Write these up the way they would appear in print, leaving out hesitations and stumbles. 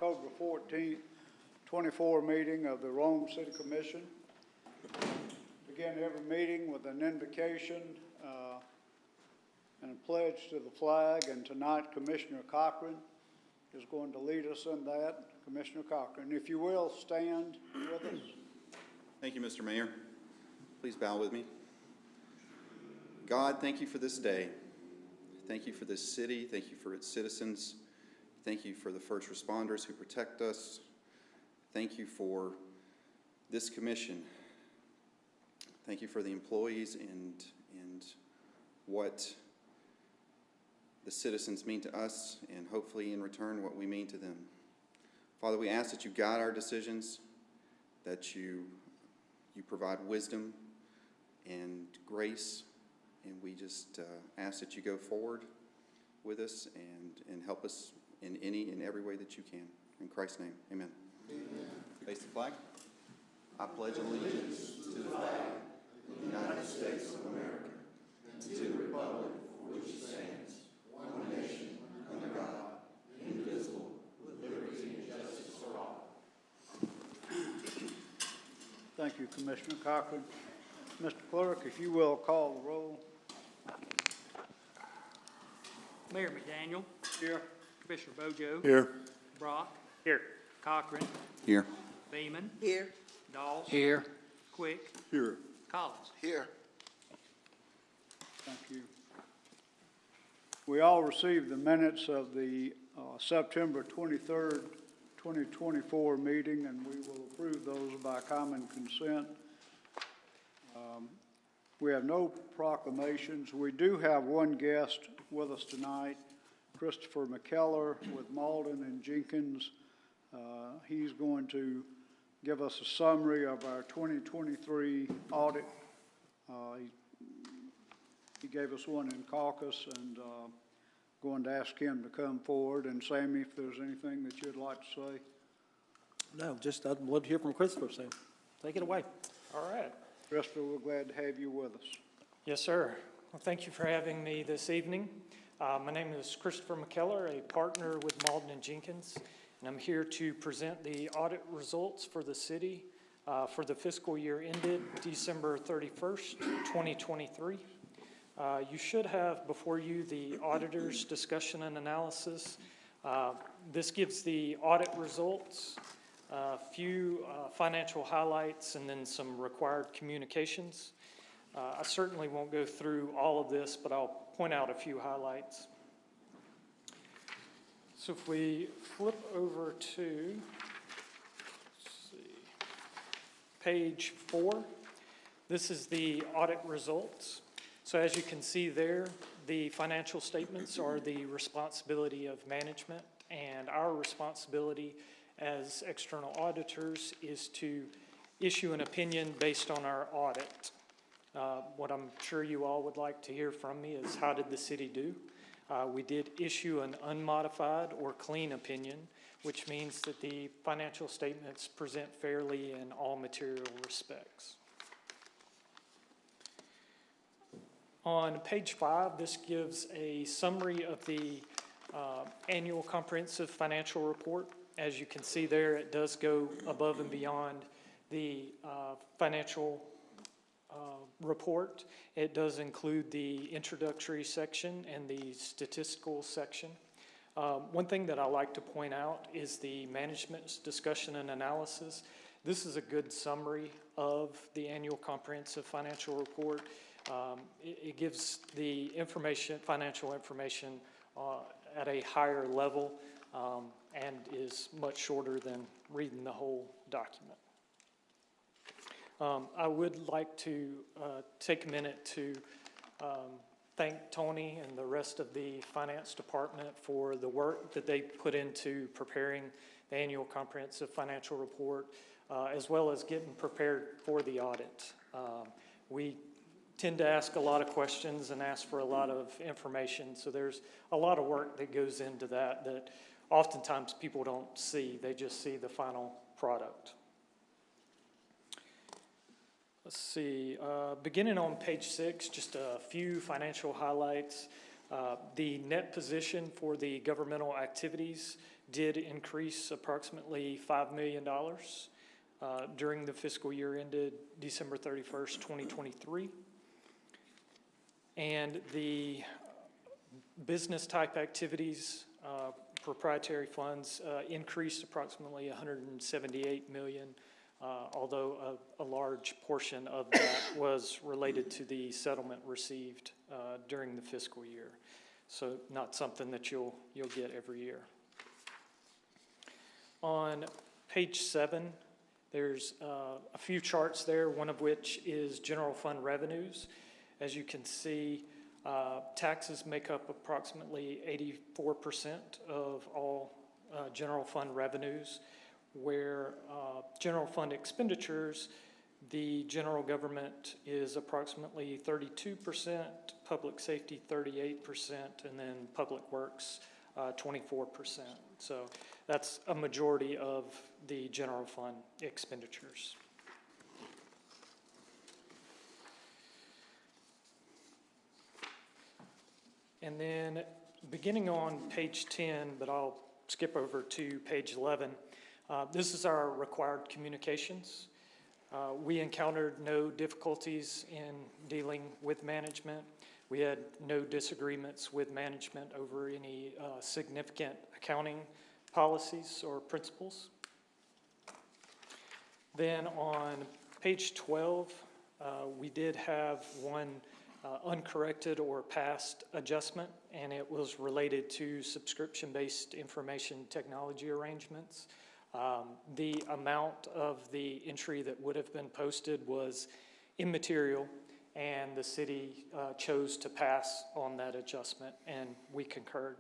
October 14th, 24 meeting of the Rome City Commission. Begin every meeting with an invocation and a pledge to the flag, and tonight Commissioner Cochran is going to lead us in that. Commissioner Cochran, if you will, stand with us. Thank you, Mr. Mayor. Please bow with me. God, thank you for this day. Thank you for this city. Thank you for its citizens. Thank you for the first responders who protect us. Thank you for this commission. Thank you for the employees and what the citizens mean to us, and hopefully in return what we mean to them. Father, we ask that you guide our decisions, that you provide wisdom and grace, and we just ask that you go forward with us and help us in any and every way that you can. In Christ's name, amen. Amen. Face the flag. I pledge allegiance to the flag of the United States of America and to the republic for which it stands, one nation, under God, indivisible, with liberty and justice for all. Thank you, Commissioner Cochran. Mr. Clerk, if you will call the roll. Mayor McDaniel. Here. Commissioner Bojo. Here. Brock. Here. Cochran. Here. Beeman. Here. Dawes. Here. Quick. Here. Collins. Here. Thank you. We all received the minutes of the September 23rd, 2024 meeting, and we will approve those by common consent. We have no proclamations. We do have one guest with us tonight, Christopher McKellar with Malden and Jenkins. He's going to give us a summary of our 2023 audit. He gave us one in caucus, and going to ask him to come forward. And Sammy, if there's anything that you'd like to say. No, just I'd love to hear from Christopher, so take it away. All right. Christopher, we're glad to have you with us. Yes, sir. Well, thank you for having me this evening. My name is Christopher McKellar, a partner with Malden and Jenkins, and I'm here to present the audit results for the city for the fiscal year ended December 31st, 2023. You should have before you the auditor's discussion and analysis. This gives the audit results, a few financial highlights, and then some required communications. I certainly won't go through all of this, but I'll point out a few highlights. So if we flip over to, page 4, this is the audit results. So as you can see there, the financial statements are the responsibility of management, and our responsibility as external auditors is to issue an opinion based on our audit. What I'm sure you all would like to hear from me is, how did the city do? We did issue an unmodified or clean opinion, which means that the financial statements present fairly in all material respects. On page 5, this gives a summary of the annual comprehensive financial report. As you can see there, it does go above and beyond the financial report. It does include the introductory section and the statistical section. One thing that I like to point out is the management's discussion and analysis. This is a good summary of the annual comprehensive financial report. It gives the information, financial information at a higher level and is much shorter than reading the whole document. I would like to take a minute to thank Tony and the rest of the finance department for the work that they put into preparing the annual comprehensive financial report, as well as getting prepared for the audit. We tend to ask a lot of questions and ask for a lot of information, so there's a lot of work that goes into that oftentimes people don't see. They just see the final product. Let's see, beginning on page 6, just a few financial highlights. The net position for the governmental activities did increase approximately $5 million during the fiscal year ended December 31st, 2023. And the business-type activities, proprietary funds, increased approximately $178 million, although a large portion of that was related to the settlement received during the fiscal year. So not something that you'll get every year. On page 7, there's a few charts there, one of which is general fund revenues. As you can see, taxes make up approximately 84% of all general fund revenues, where general fund expenditures, the general government is approximately 32%, public safety 38%, and then public works 24%. So that's a majority of the general fund expenditures. And then beginning on page 10, but I'll skip over to page 11, this is our required communications. We encountered no difficulties in dealing with management. We had no disagreements with management over any significant accounting policies or principles. Then on page 12, we did have one uncorrected or past adjustment, and it was related to subscription-based information technology arrangements. The amount of the entry that would have been posted was immaterial, and the city chose to pass on that adjustment, and we concurred.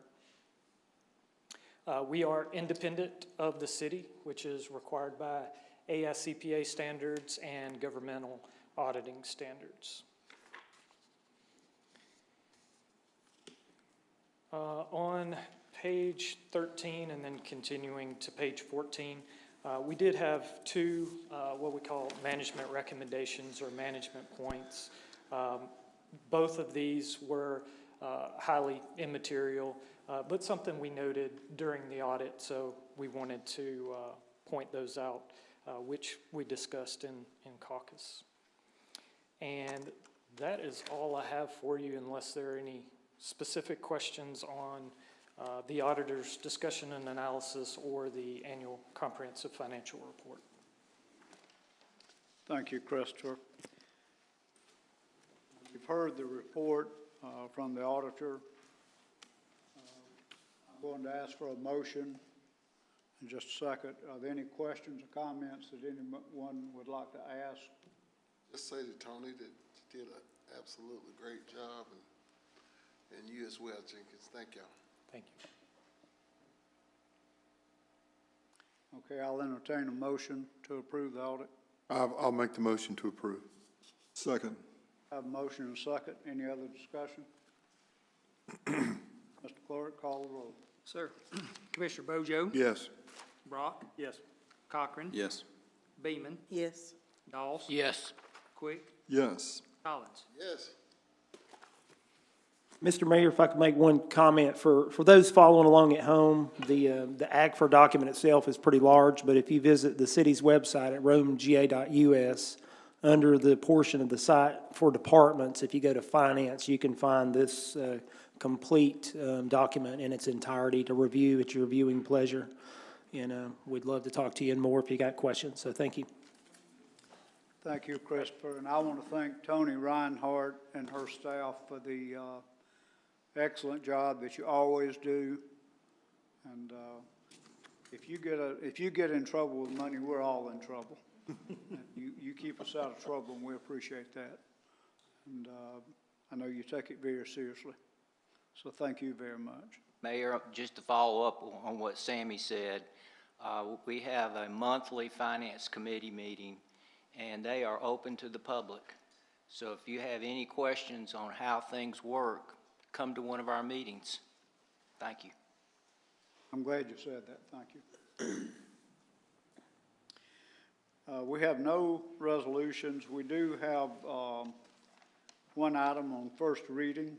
We are independent of the city, which is required by AICPA standards and governmental auditing standards. On page 13 and then continuing to page 14, we did have two what we call management recommendations or management points. Both of these were highly immaterial, but something we noted during the audit, so we wanted to point those out, which we discussed in caucus. And that is all I have for you, unless there are any specific questions on the auditor's discussion and analysis or the annual comprehensive financial report. Thank you, Christopher. You've heard the report from the auditor. I'm going to ask for a motion in just a second. Are there any questions or comments that anyone would like to ask? Just say to Tony that you did an absolutely great job, and you as well, Jenkins. Thank y'all. Thank you. Okay, I'll entertain a motion to approve the audit. I'll make the motion to approve. Second. I have a motion and a second. Any other discussion? Mr. Clerk, call the roll. Sir. Commissioner Bojo? Yes. Brock? Yes. Cochran? Yes. Beeman? Yes. Doss? Yes. Quick? Yes. Collins? Yes. Mr. Mayor, if I could make one comment for those following along at home, the AGFR document itself is pretty large, but if you visit the city's website at romega.us, under the portion of the site for departments, if you go to finance, you can find this complete document in its entirety to review at your viewing pleasure. And we'd love to talk to you more if you got questions, so thank you. Thank you, Christopher. And I want to thank Tony Reinhardt and her staff for the excellent job that you always do. And if you get in trouble with money, we're all in trouble. You keep us out of trouble, and we appreciate that. And I know you take it very seriously. So thank you very much. Mayor, just to follow up on what Sammy said, we have a monthly finance committee meeting, and they are open to the public. So if you have any questions on how things work, come to one of our meetings. Thank you. I'm glad you said that. Thank you. We have no resolutions. We do have one item on first reading.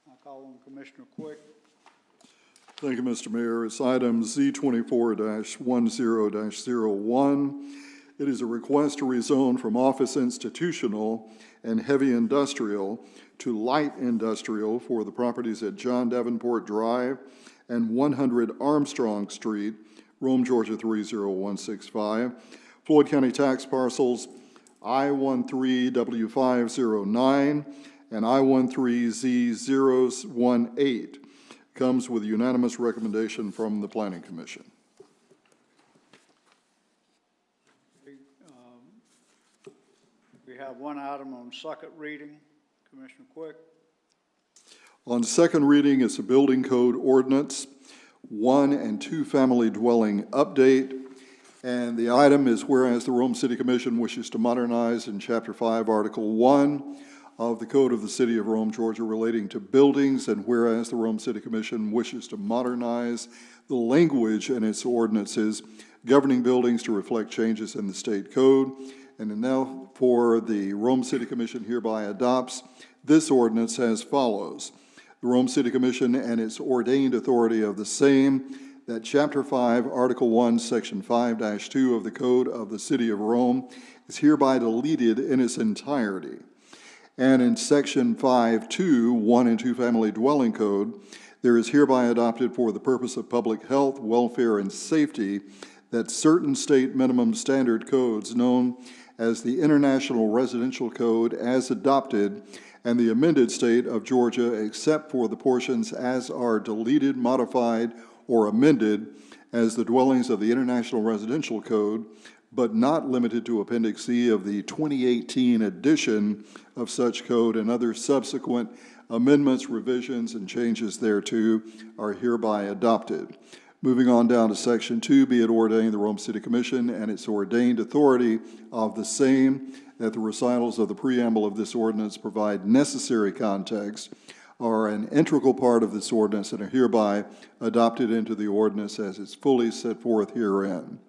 I call on Commissioner Quick. Thank you, Mr. Mayor. It's item Z24-10-01. It is a request to rezone from office institutional and heavy industrial to light industrial for the properties at John Davenport Drive and 100 Armstrong Street, Rome, Georgia 30165. Floyd County tax parcels I-13W509 and I-13Z018. Comes with unanimous recommendation from the Planning Commission. We have one item on second reading. Commissioner Quick. On second reading, it's a building code ordinance, 1 and 2 family dwelling update. And the item is whereas the Rome City Commission wishes to modernize in Chapter 5, Article 1 of the Code of the City of Rome, Georgia, relating to buildings, and whereas the Rome City Commission wishes to modernize the language in its ordinances governing buildings to reflect changes in the state code, and now for the Rome City Commission hereby adopts this ordinance as follows. The Rome City Commission and its ordained authority of the same, that Chapter 5, Article 1, Section 5-2 of the Code of the City of Rome is hereby deleted in its entirety. And in Section 5.2, 1 and 2 Family Dwelling Code, there is hereby adopted for the purpose of public health, welfare, and safety that certain state minimum standard codes known as the International Residential Code as adopted and the amended state of Georgia, except for the portions as are deleted, modified, or amended as the dwellings of the International Residential Code, but not limited to Appendix C of the 2018 edition of such code, and other subsequent amendments, revisions, and changes thereto are hereby adopted. Moving on down to Section 2, be it ordained the Rome City Commission and its ordained authority of the same, that the recitals of the preamble of this ordinance provide necessary context, are an integral part of this ordinance, and are hereby adopted into the ordinance as is fully set forth herein.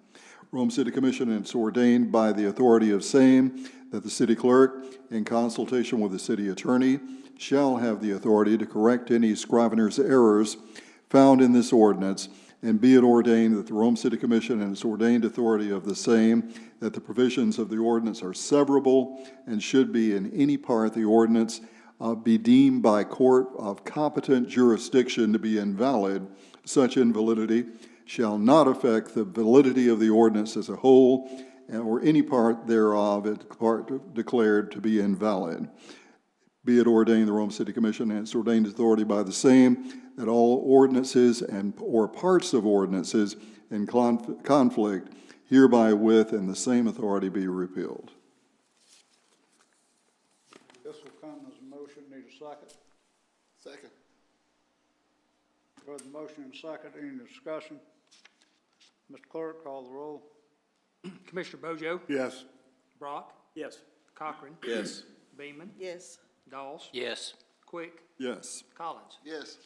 Rome City Commission, and it's ordained by the authority of same, that the city clerk, in consultation with the city attorney, shall have the authority to correct any scrivener's errors found in this ordinance, and be it ordained that the Rome City Commission and its ordained authority of the same, that the provisions of the ordinance are severable and should be in any part the ordinance be deemed by court of competent jurisdiction to be invalid. Such invalidity shall not affect the validity of the ordinance as a whole, or any part thereof declared to be invalid. Be it ordained the Rome City Commission and its ordained authority by the same, that all ordinances and or parts of ordinances in conflict hereby with and the same authority be repealed. This will come as a motion. Need a second? Second. Heard the motion and second. Any discussion? Mr. Clerk, call the roll. Commissioner Bojo? Yes. Brock? Yes. Cochran? Yes. Beeman? yes, Dawes? Yes. Quick? Yes. Collins? Yes.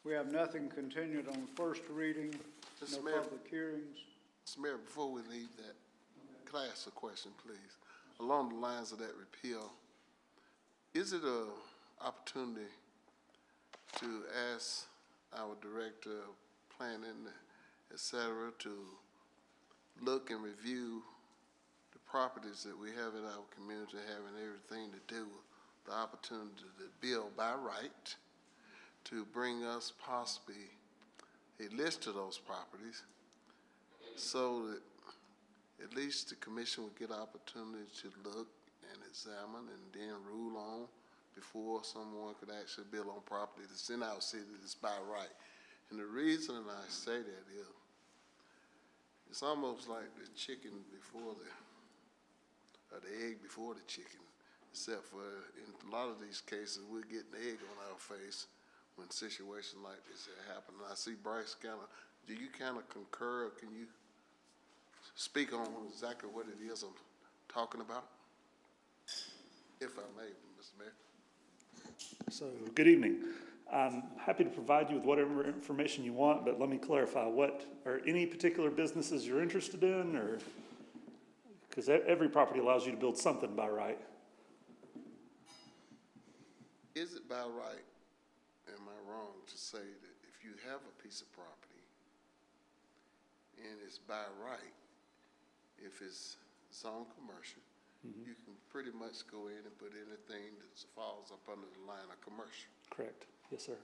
We have nothing continued on first reading, no Mr. Mayor. public hearings. Mr. Mayor, before we leave that, could I ask a question, please? Along the lines of that repeal, is it a opportunity to ask our director of planning, et cetera, to look and review the properties that we have in our community, having everything to do with the opportunity to build by right, to bring us possibly a list of those properties, so that at least the commission would get opportunity to look and examine and then rule on before someone could actually build on property that's in our city that's by right. And the reason I say that is, it's almost like the chicken before or the egg before the chicken, except for in a lot of these cases, we're getting the egg on our face when situations like this happen. And I see Bryce do you kind of concur, or can you speak on exactly what it is I'm talking about? If I may, Mr. Mayor. So, good evening. I'm happy to provide you with whatever information you want, but let me clarify, what are any particular businesses you're interested in, or, because every property allows you to build something by right. Is it by right, am I wrong to say that if if you have a piece of property and it's by right, if it's zone commercial, you can pretty much go in and put anything that falls up under the line of commercial Correct. Yes, sir.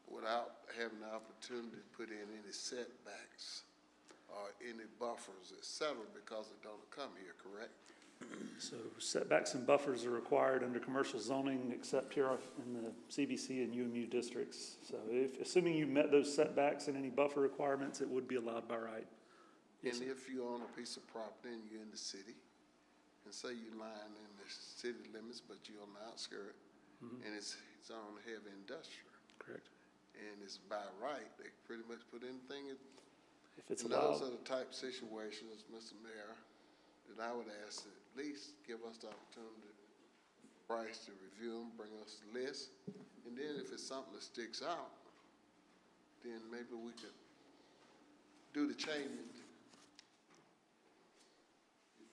without having the opportunity to put in any setbacks or any buffers, et cetera, because it don't come here, correct? So setbacks and buffers are required under commercial zoning, except here in the CBC and UMU districts. So assuming you met those setbacks and any buffer requirements, it would be allowed by right. Yes, And sir. if you own a piece of property and you're in the city, and say you're lying in the city limits, but you're on the outskirt, and it's on heavy industrial, Correct. and it's by right, they pretty much put anything in. If it's And those allowed, are the type of situations, Mr. Mayor, that I would ask to at least give us the opportunity, Bryce, to review them, bring us the list. And then if it's something that sticks out, then maybe we could do the changing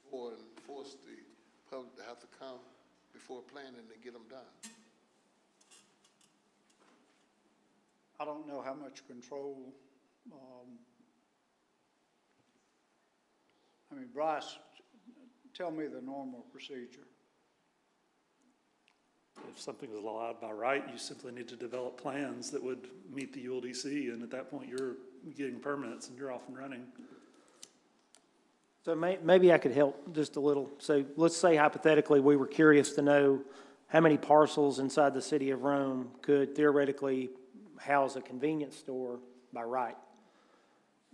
before and force the public to have to come before planning to get them done. I don't know how much control, I mean, Bryce, tell me the normal procedure. if something is allowed by right, you simply need to develop plans that would meet the ULDC, and at that point, you're getting permits and you're off and running. So maybe I could help just a little. So let's say hypothetically, we were curious to know how many parcels inside the city of Rome could theoretically house a convenience store by right.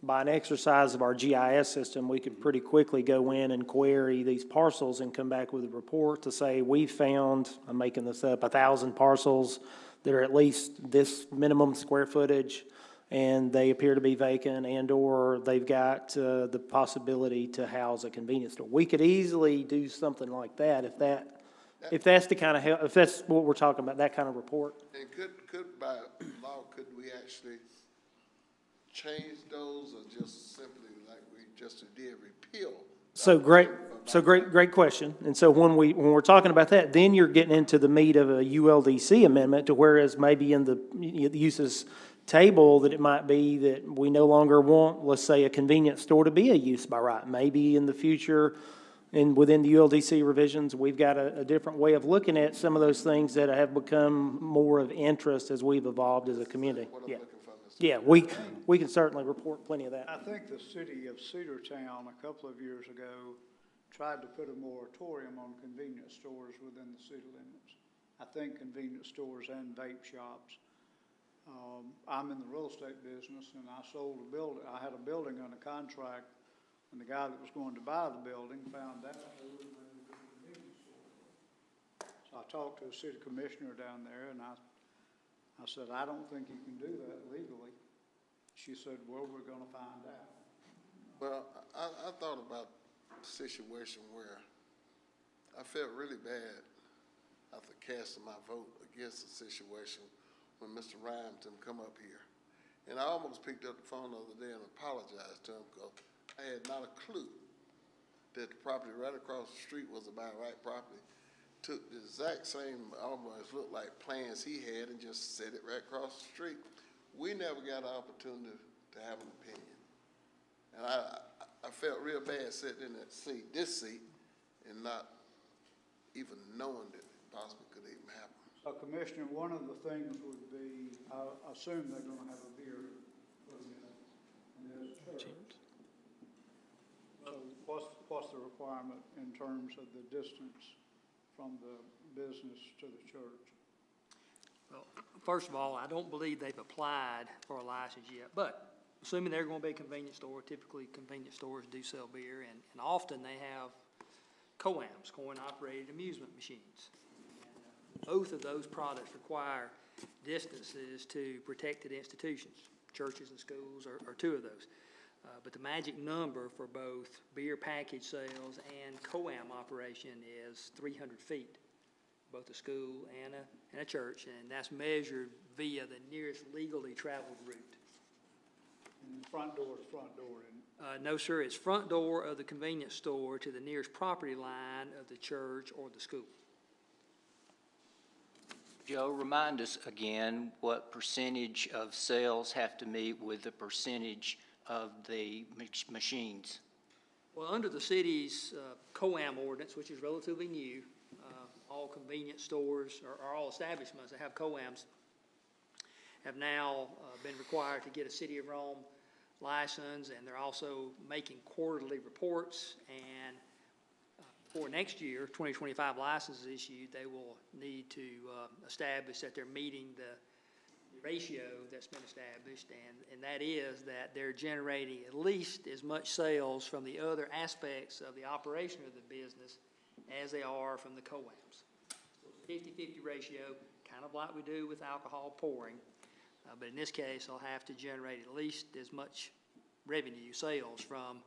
By an exercise of our GIS system, we could pretty quickly go in and query these parcels and come back with a report to say, we found, I'm making this up, 1,000 parcels that are at least this minimum square footage, and they appear to be vacant, and/or they've got the possibility to house a convenience store. We could easily do something like that if that's the kind of if that's what we're talking about, that kind of report. And could by law, could we actually change those or just simply like we just did repeal? Great question. And so when we're talking about that, then you're getting into the meat of a ULDC amendment, to whereas maybe in the uses table that it might be that we no longer want, let's say, a convenience store to be a use by right. Maybe in the future, and within the ULDC revisions, we've got a different way of looking at some of those things that have become more of interest as we've evolved as a community. What I'm Yeah. looking for, Mr. Yeah, we can certainly report plenty of that. I think the city of Cedartown a couple of years ago tried to put a moratorium on convenience stores within the city limits. I think convenience stores and vape shops. I'm in the real estate business, and I sold a building. I had a building under contract, and the guy that was going to buy the building found out there was a convenience store. So I talked to a city commissioner down there, and I said, I don't think you can do that legally. She said, well, we're going to find out. Well, I thought about a situation where I felt really bad after casting my vote against the situation when Mr. Rhymeton come up here. And I almost picked up the phone the other day and apologized to him because I had not a clue that the property right across the street was a by right property. Took the exact same, almost looked like plans he had, and just set it right across the street. We never got an opportunity to have an opinion. And I felt real bad sitting in that seat, this seat, and not even knowing that it possibly could even happen. So Commissioner, one of the things would be, I assume they're going to have a beer in this church. So what's the requirement in terms of the distance from the business to the church? Well, first of all, I don't believe they've applied for a license yet, but assuming they're going to be a convenience store, typically convenience stores do sell beer, and often they have COAMs, coin-operated amusement machines. Both of those products require distances to protected institutions. Churches and schools are two of those. But the magic number for both beer package sales and COAM operation is 300 feet, both a school and a church, and that's measured via the nearest legally traveled route. And front door to front door? No, sir, it's front door of the convenience store to the nearest property line of the church or the school. Joe, remind us again what percentage of sales have to meet with the percentage of the machines? Well, under the city's COAM ordinance, which is relatively new, all convenience stores or all establishments that have COAMs have now been required to get a City of Rome license, and they're also making quarterly reports. And for next year, 2025 licenses issued, they will need to establish that they're meeting the ratio that's been established, and that is that they're generating at least as much sales from the other aspects of the operation of the business as they are from the COAMs. So it's a 50-50 ratio, kind of like we do with alcohol pouring, but in this case, they'll have to generate at least as much revenue, sales from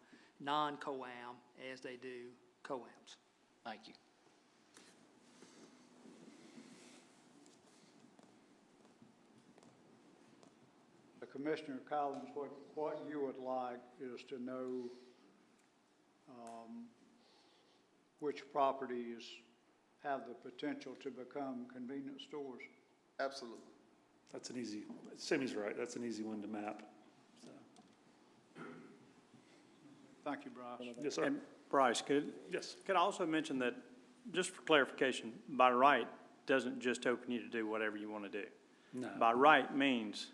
non-COAM as they do COAMs. Thank you. Commissioner Collins, what you would like is to know which properties have the potential to become convenience stores. Absolutely. That's an easy, Sammy's right, that's an easy one to map. So, Thank you, Bryce. yes, sir. And Bryce, Yes. could I also mention that, just for clarification, by right doesn't just open you to do whatever you want to do. No. By right means,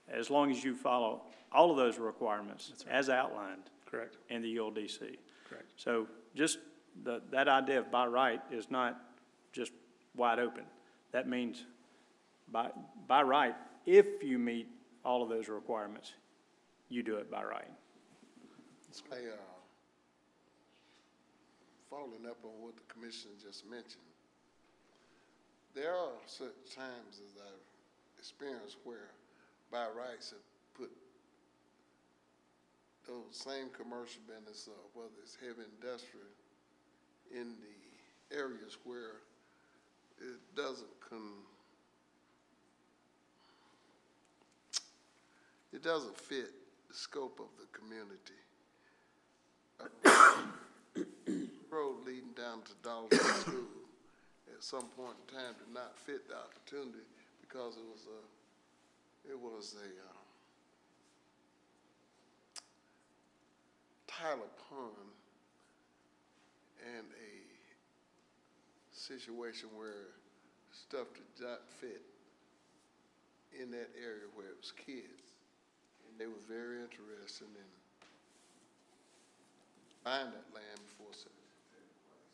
as long as you follow all of those requirements as outlined Correct. in the ULDC. Correct. So just that idea of by right is not just wide open. That means by right, if you meet all of those requirements, you do it by right. Following up on what the commissioner just mentioned, there are such times as I've experienced where by rights have put those same commercial business, whether it's heavy industrial, in the areas where it doesn't fit the scope of the community. Road leading down to Dollar School at some point in time did not fit the opportunity because it was a Tyler Pond and a situation where stuff did not fit in that area where it was kids. And they were very interested in buying that land before such took place.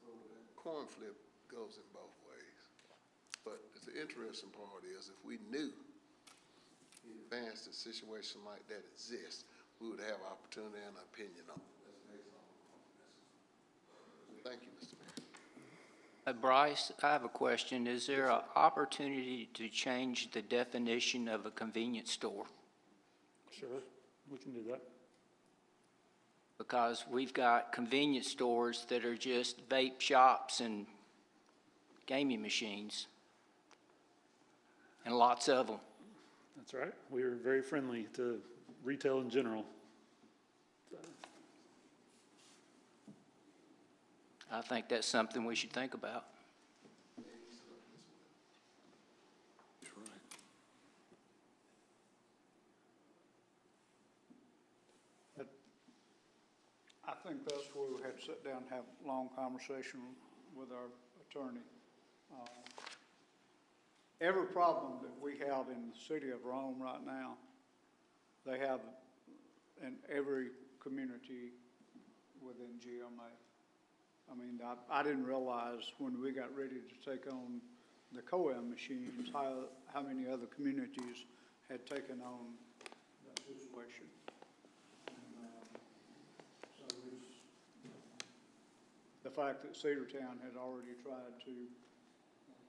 So that coin flip goes in both ways. But the interesting part is if we knew in advance that a situation like that exists, we would have opportunity and opinion on it. Thank you, Mr. Mayor. Bryce, I have a question. Is there an opportunity to change the definition of a convenience store? Sure, we can do that. Because we've got convenience stores that are just vape shops and gaming machines, and lots of them. That's right. We are very friendly to retail in general. I think that's something we should think about. I think that's where we had to sit down and have a long conversation with our attorney. Every problem that we have in the city of Rome right now, they have in every community within GMA. I mean, I didn't realize when we got ready to take on the COAM machines, how many other communities had taken on that situation. So the fact that Cedartown had already tried to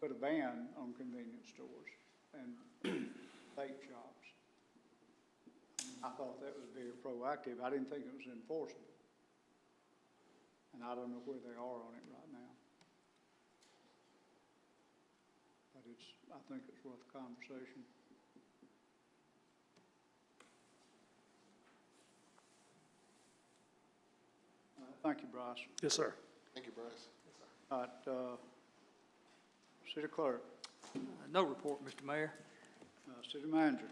put a ban on convenience stores and vape shops, I thought that was very proactive. I didn't think it was enforceable. And I don't know where they are on it right now. But I think it's worth a conversation. Thank you, Bryce. Yes, sir. Thank you, Bryce. All right, City Clerk. No report, Mr. Mayor. City Manager.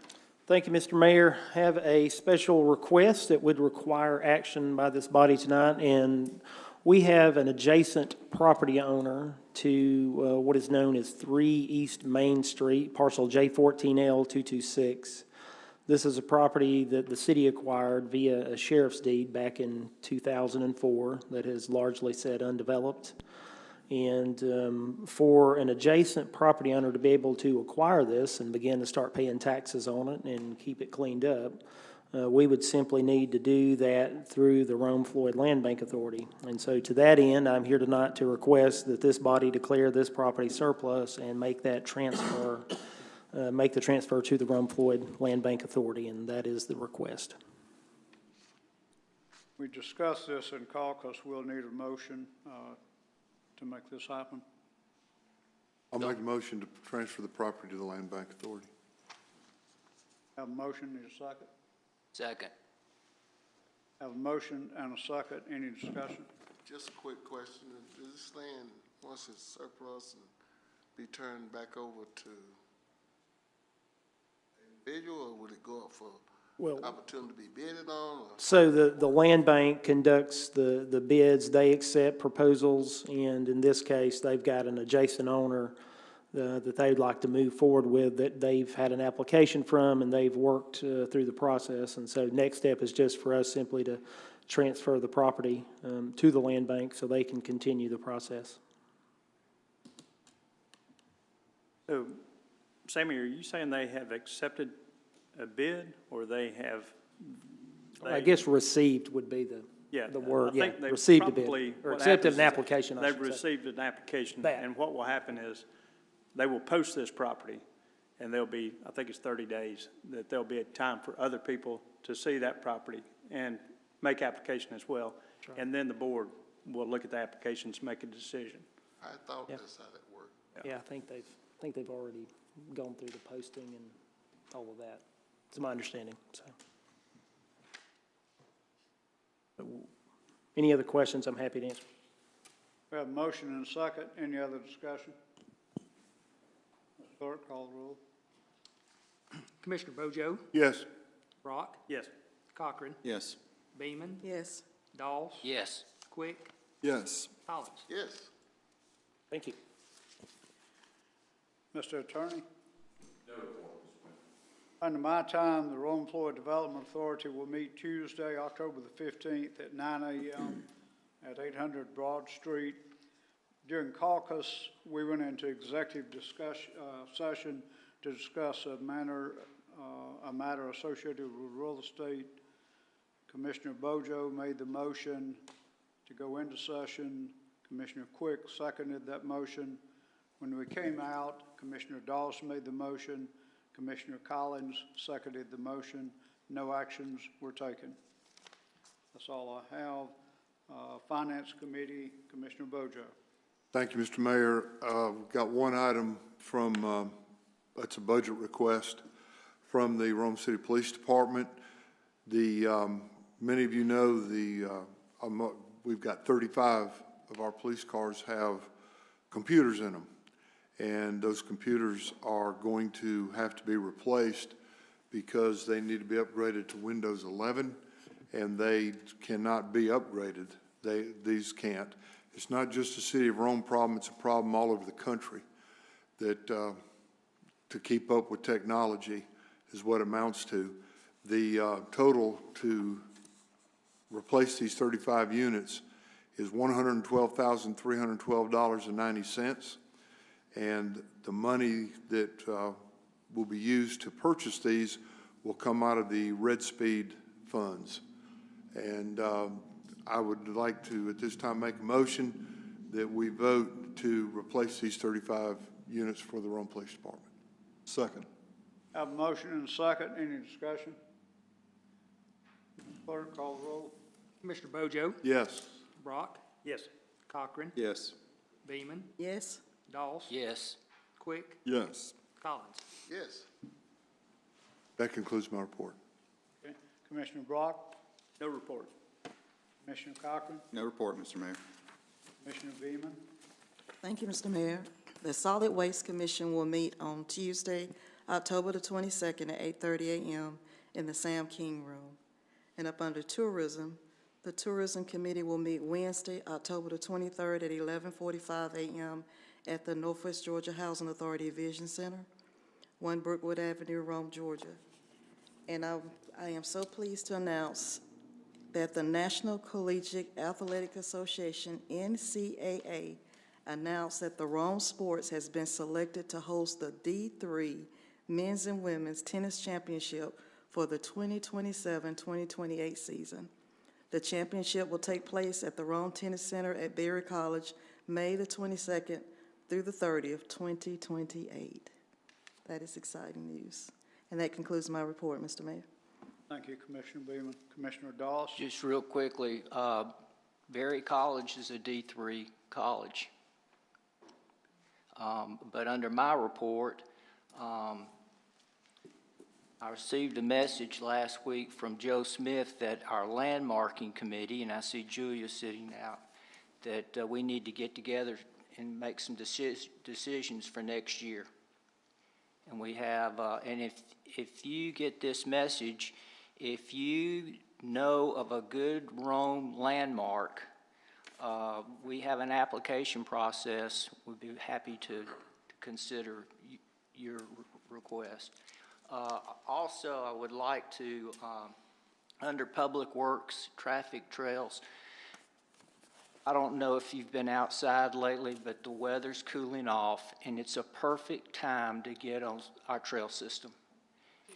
Thank you, Mr. Mayor. Have a special request that would require action by this body tonight, and we have an adjacent property owner to what is known as 3 East Main Street, parcel J14L226. This is a property that the city acquired via a sheriff's deed back in 2004 that has largely sat undeveloped. And for an adjacent property owner to be able to acquire this and begin to start paying taxes on it and keep it cleaned up, we would simply need to do that through the Rome Floyd Land Bank Authority. And so to that end, I'm here tonight to request that this body declare this property surplus and make that transfer, make the transfer to the Rome Floyd Land Bank Authority, and that is the request. We discussed this in caucus. We'll need a motion to make this happen. I'll make a motion to transfer the property to the Land Bank Authority. Have a motion, need a second? Second. Have a motion and a second. Any discussion? Just a quick question. Does this land, once it's surplus, and be turned back over to individual, or would it go up for opportunity to be bidded on? Or? So the land bank conducts the bids, they accept proposals, and in this case, they've got an adjacent owner that they'd like to move forward with that they've had an application from, and they've worked through the process. And so next step is just for us simply to transfer the property to the land bank so they can continue the process. So, Sammy, are you saying they have accepted a bid, or they have? I guess received would be the word, yeah, received a bid, or accepted an application, I should say. They've received an application, That. and what will happen is, they will post this property, and there'll be, I think it's 30 days, that there'll be a time for other people to see that property and make application as well. Sure. And then the board will look at the applications, make a decision. I thought that's how that worked. Yeah, I think they've already gone through the posting and all of that. It's my understanding, so. Any other questions, I'm happy to answer. We have a motion and a second. Any other discussion? Mr. Clerk, call the roll. Commissioner Bojo, Yes. Brock, Yes. Cochran, Yes. Beeman, Yes. Dawes, Yes. Quick, Yes. Collins. Yes. Thank you. Mr. Attorney? No report, Mr. Mayor. Under my time, the Rome Floyd Development Authority will meet Tuesday, October the 15th at 9 a.m. at 800 Broad Street. During caucus, we went into executive session to discuss a matter associated with real estate. Commissioner Bojo made the motion to go into session. Commissioner Quick seconded that motion. When we came out, Commissioner Dawes made the motion. Commissioner Collins seconded the motion. No actions were taken. That's all I have. Finance Committee, Commissioner Bojo. Thank you, Mr. Mayor. We've got one item from, that's a budget request from the Rome City Police Department. Many of you know we've got 35 of our police cars have computers in them. And those computers are going to have to be replaced because they need to be upgraded to Windows 11, and they cannot be upgraded. These can't. It's not just a City of Rome problem, it's a problem all over the country that to keep up with technology is what it amounts to. The total to replace these 35 units is $112,312.90. And the money that will be used to purchase these will come out of the Red Speed funds. And I would like to, at this time, make a motion that we vote to replace these 35 units for the Rome Police Department. Second. Have a motion and a second. Any discussion? Clerk, call the roll. Commissioner Bojo, Yes. Brock, Yes. Cochran, Yes. Beeman, Yes. Dawes, Yes. Quick, Yes. Collins. Yes. That concludes my report. Okay. Commissioner Brock, No report. Commissioner Cochran, No report, Mr. Mayor. Commissioner Beeman, Thank you, Mr. Mayor. The Solid Waste Commission will meet on Tuesday, October the 22nd at 8:30 a.m. in the Sam King Room. And up under Tourism, the Tourism Committee will meet Wednesday, October the 23rd at 11:45 a.m. at the Northwest Georgia Housing Authority Vision Center, 1 Brookwood Avenue, Rome, Georgia. And I am so pleased to announce that the National Collegiate Athletic Association, NCAA, announced that the Rome Sports has been selected to host the D3 Men's and Women's Tennis Championship for the 2027-2028 season. The championship will take place at the Rome Tennis Center at Berry College, May the 22nd through the 30th, 2028. That is exciting news. And that concludes my report, Mr. Mayor. Thank you, Commissioner Beeman. Commissioner Doss? Just real quickly, Berry College is a D3 college. But under my report, I received a message last week from Joe Smith that our landmarking committee, and I see Julia sitting out, that we need to get together and make some decisions for next year. And we have, and if you get this message, if you know of a good Rome landmark, we have an application process. We'd be happy to consider your request. Also, I would like to, under Public Works, traffic trails, I don't know if you've been outside lately, but the weather's cooling off, and it's a perfect time to get on our trail system.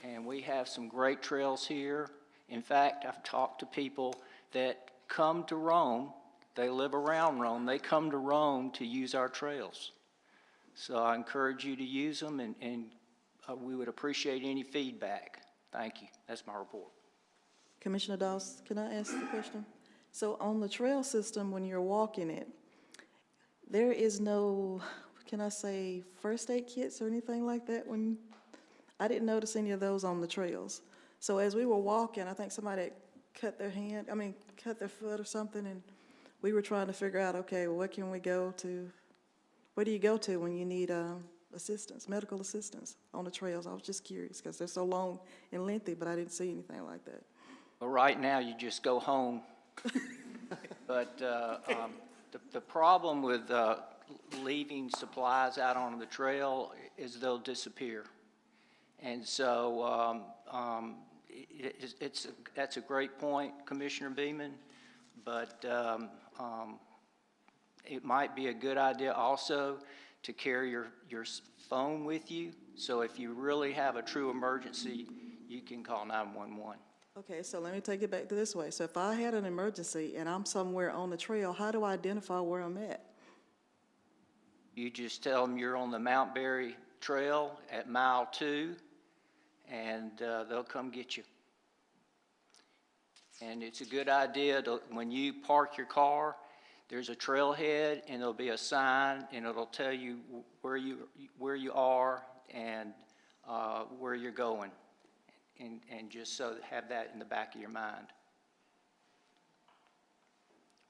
And we have some great trails here. In fact, I've talked to people that come to Rome. They live around Rome. They come to Rome to use our trails. So I encourage you to use them, and we would appreciate any feedback. Thank you. That's my report. Commissioner Doss, can I ask the question? So on the trail system, when you're walking it, there is no, can I say, first aid kits or anything like that? I didn't notice any of those on the trails. So as we were walking, I think somebody cut their foot or something, and we were trying to figure out, okay, well, what can we go to? Where do you go to when you need assistance, medical assistance on the trails? I was just curious because they're so long and lengthy, but I didn't see anything like that. Well, right now, you just go home. But the problem with leaving supplies out on the trail is they'll disappear. And so that's a great point, Commissioner Beeman, but it might be a good idea also to carry your phone with you. So if you really have a true emergency, you can call 911. Okay, so let me take it back to this way. So if I had an emergency and I'm somewhere on the trail, how do I identify where I'm at? You just tell them you're on the Mount Berry Trail at mile 2, and they'll come get you. And it's a good idea to, when you park your car, there's a trailhead, and there'll be a sign, and it'll tell you where you are and where you're going. And just so have that in the back of your mind.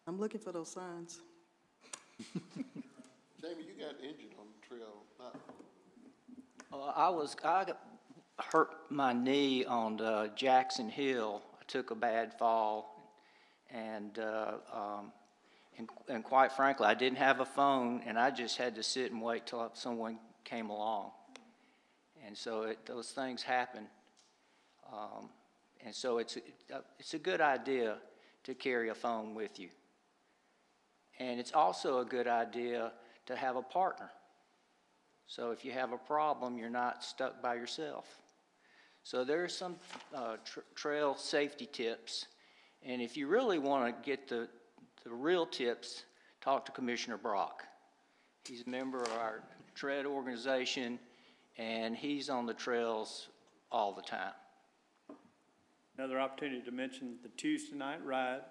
I'm looking for those signs. Jamie, you got injured on the trail, not? I hurt my knee on Jackson Hill. I took a bad fall, and quite frankly, I didn't have a phone, and I just had to sit and wait till someone came along. And so those things happen. And so it's a good idea to carry a phone with you. And it's also a good idea to have a partner. So if you have a problem, you're not stuck by yourself. So there's some trail safety tips. And if you really want to get the real tips, talk to Commissioner Brock. He's a member of our TREAD organization, and he's on the trails all the time. Another opportunity to mention the Tuesday night ride,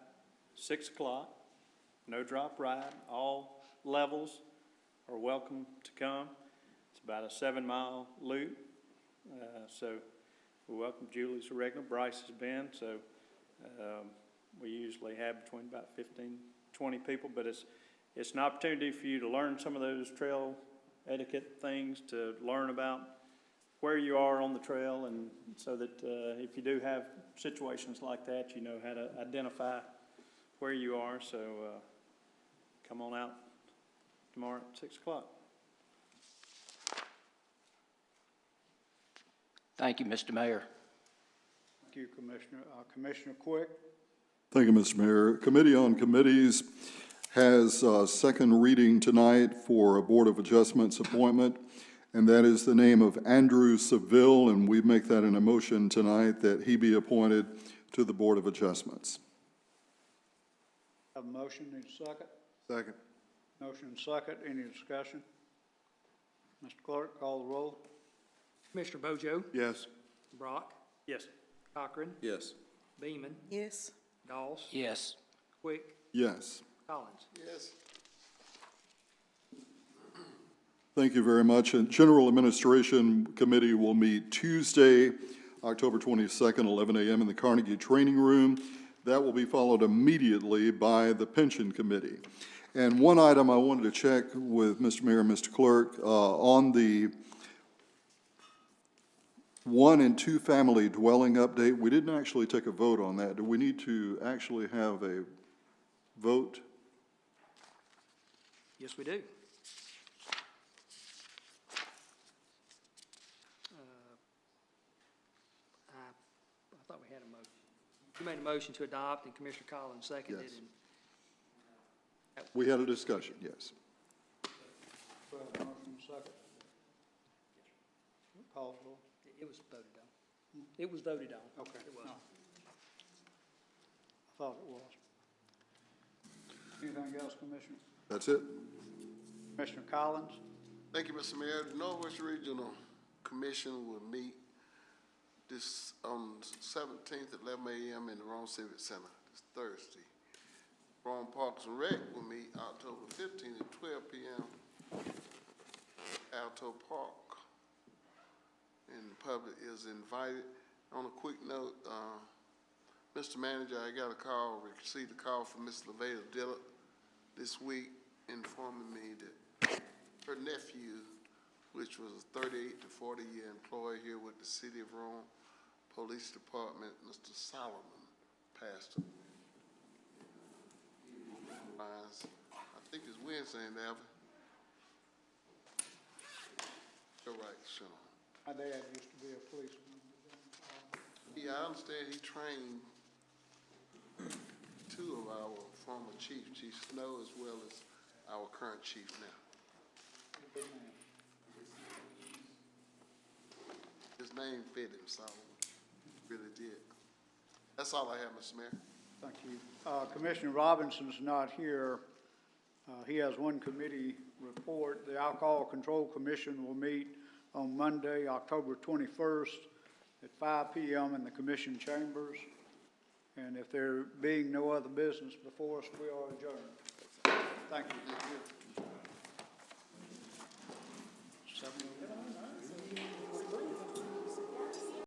6 o'clock, no drop ride. All levels are welcome to come. It's about a 7-mile loop. So we welcome Julie's a regular, Bryce has been. So we usually have between about 15, 20 people, but it's an opportunity for you to learn some of those trail etiquette things to learn about where you are on the trail, and so that if you do have situations like that, you know how to identify where you are. So come on out tomorrow at 6 o'clock. Thank you, Mr. Mayor. Thank you, Commissioner. Commissioner Quick? Thank you, Mr. Mayor. Committee on Committees has second reading tonight for a Board of Adjustments appointment, and that is the name of Andrew Seville, and we make that in a motion tonight that he be appointed to the Board of Adjustments. Have a motion, need a second? Second. Motion and second, any discussion? Mr. Clerk, call the roll. Commissioner Bojo, Yes. Brock, Yes. Cochran, Yes. Beeman, Yes. Doss, Yes. Quick, Yes. Collins. Yes. Thank you very much. And General Administration Committee will meet Tuesday, October 22nd, 11 a.m. in the Carnegie Training Room. That will be followed immediately by the Pension Committee. And one item I wanted to check with Mr. Mayor and Mr. Clerk, on the 1 and 2 family dwelling update, we didn't actually take a vote on that. Do we need to actually have a vote? Yes, we do. I thought we had a motion. You made a motion to adopt, and Commissioner Collins seconded. Yes. And We had a discussion, yes. We have a motion and second. Call the roll. it was voted on. It was voted on. Okay. It was. No. I thought it was. Anything else, Commissioner? That's it? Commissioner Collins? Thank you, Mr. Mayor. The Northwest Regional Commission will meet this on 17th at 11 a.m. in the Rome Civic Center. This Thursday. Rome Parks and Rec will meet October 15th at 12 p.m. Alto Park. And the public is invited. On a quick note, Mr. Manager, I got a call, received a call from Ms. LaVeda Dillard this week informing me that her nephew, which was a 38 to 40-year employee here with the City of Rome Police Department, Mr. Solomon, passed away. I think it's Wednesday, Alvin. You're right, Sean. My dad used to be a policeman. Yeah, I understand he trained two of our former chiefs, Chief Snow as well as our current chief now. His name fit him, Solomon. Really did. That's all I have, Mr. Mayor. Thank you. Commissioner Robinson's not here. He has one committee report. The Alcohol Control Commission will meet on Monday, October 21st at 5 p.m. in the commission chambers. And if there being no other business before us, we are adjourned. Thank you.